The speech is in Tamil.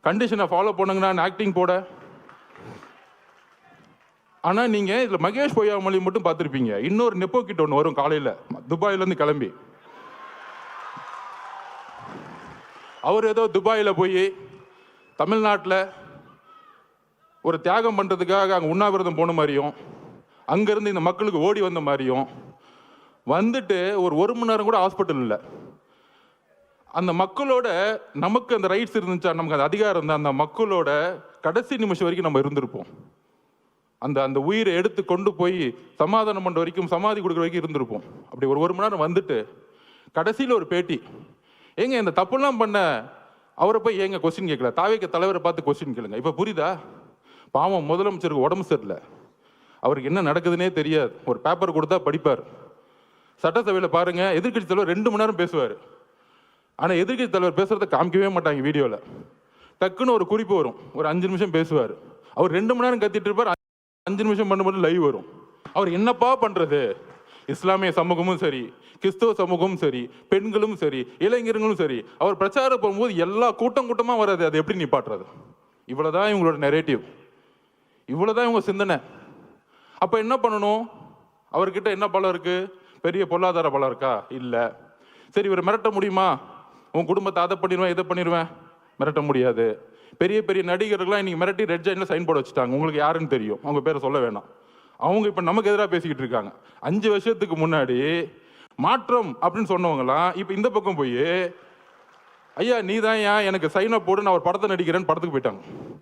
கண்டிஷனை ஃபாலோ பண்ணுங்கண்ணா ஆக்டிங் போட. ஆனால் நீங்கள் இதில் மகேஷ் பொய்யாமொழி மட்டும் பார்த்துருப்பீங்க. இன்னொரு நெப்போ கிட்ட ஒன்று வரும் காலையில் துபாயிலேருந்து கிளம்பி. அவர் ஏதோ துபாயில் போய் தமிழ்நாட்டில் ஒரு தியாகம் பண்ணுறதுக்காக அங்கே உண்ணாவிரதம் போன மாதிரியும், அங்கேருந்து இந்த மக்களுக்கு ஓடி வந்த மாதிரியும் வந்துட்டு ஒரு மணி நேரம் கூட ஹாஸ்பிட்டல் இல்லை. அந்த மக்களோட நமக்கு அந்த ரைட்ஸ் இருந்துச்சா, நமக்கு அந்த அதிகாரம் இருந்தால் அந்த மக்களோட கடைசி நிமிஷம் வரைக்கும் நம்ம இருந்திருப்போம். அந்த உயிரை எடுத்து கொண்டு போய் சமாதானம் பண்ணுற வரைக்கும், சமாதி கொடுக்குற வரைக்கும் இருந்திருப்போம். அப்படி ஒரு மணி நேரம் வந்துட்டு கடைசியில் ஒரு பேட்டி, ஏங்க இந்த தப்புலாம் பண்ண அவரை போய் ஏங்க கொஸ்டின் கேட்கல, தாவேக்க தலைவரை பார்த்து கொஸ்டின் கேளுங்க. இப்போ புரியுதா? பாவம் முதலமைச்சருக்கு உடம்பு சரியில்லை, அவருக்கு என்ன நடக்குதுன்னே தெரியாது. ஒரு பேப்பர் கொடுத்தா படிப்பார். சட்டசபையில் பாருங்க, எதிர்கட்சி தலைவர் 2 மணி நேரம் பேசுவார். ஆனால் எதிர்கட்சி தலைவர் பேசுறதை காமிக்கவே மாட்டாங்க வீடியோவில். டக்குன்னு ஒரு குறிப்பு வரும், ஒரு 5 நிமிஷம் பேசுவார். அவர் 2 மணி நேரம் கத்திட்டு இருப்பார், 5 நிமிஷம் பண்ணும்போது லைவ் வரும். அவர் என்னப்பா பண்றது? இஸ்லாமிய சமூகமும் சரி, கிறிஸ்தவ சமூகமும் சரி, பெண்களும் சரி, இளைஞர்களும் சரி, அவர் பிரச்சாரம் போகும்போது எல்லா கூட்டமா வராது. அது எப்படி நிப்பாட்டுறது? இவ்வளவுதான் இவங்களோட நெரேட்டிவ், இவ்வளவுதான் இவங்க சிந்தனை. அப்ப என்ன பண்ணணும்? அவர்கிட்ட என்ன பலம் இருக்கு? பெரிய பொருளாதார பலம் இருக்கா? இல்ல. சரி, இவர் மிரட்ட முடியுமா? உன் குடும்பத்தை அதை பண்ணிடுவேன் இதை பண்ணிடுவேன், மிரட்ட முடியாது. பெரிய பெரிய நடிகர்கள்லாம் இன்னைக்கு மிரட்டி ரெட் ஜெயின்ல சைன் போர்டு வச்சுட்டாங்க. உங்களுக்கு யாருன்னு தெரியும், அவங்க பேரை சொல்ல வேணாம். அவங்க இப்ப நமக்கு எதிராக பேசிக்கிட்டு இருக்காங்க. 5 வருஷத்துக்கு முன்னாடி மாற்றம் அப்படின்னு சொன்னவங்களாம் இப்ப இந்த பக்கம் போய் ஐயா நீதான் ஏன் எனக்கு சைன் அப் போடு, நான் ஒரு படத்தை நடிக்கிறேன்னு படத்துக்கு போயிட்டாங்க.